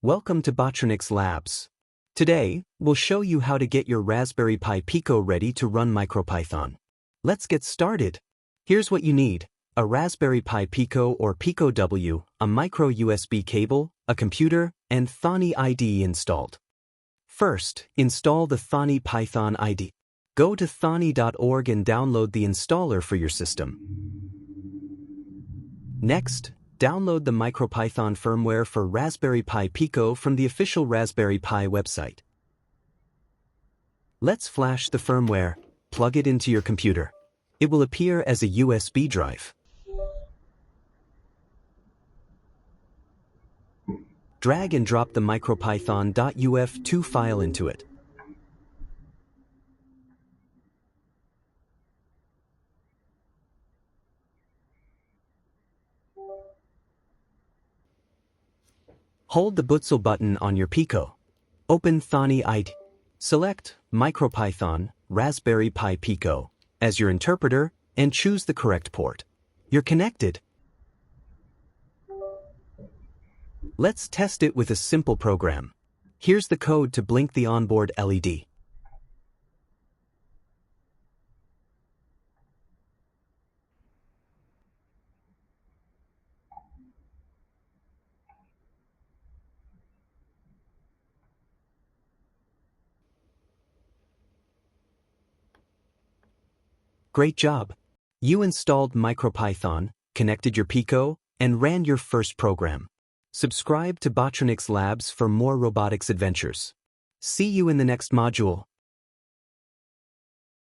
Welcome to Botronix Labs. Today, we'll show you how to get your Raspberry Pi Pico ready to run MicroPython. Let's get started. Here's what you need: a Raspberry Pi Pico or Pico W, a micro USB cable, a computer, and Thonny IDE installed. First, install the Thonny Python IDE. Go to thonny.org and download the installer for your system. Next, download the MicroPython firmware for Raspberry Pi Pico from the official Raspberry Pi website. Let's flash the firmware. Plug it into your computer. It will appear as a USB drive. Drag and drop the MicroPython.uf2 file into it. Hold the Butzel button on your Pico. Open Thonny IDE. Select MicroPython, Raspberry Pi Pico as your interpreter and choose the correct port. You're connected. Let's test it with a simple program. Here's the code to blink the onboard LED. Great job! You installed MicroPython, connected your Pico, and ran your first program. Subscribe to Botronix Labs for more robotics adventures. See you in the next module.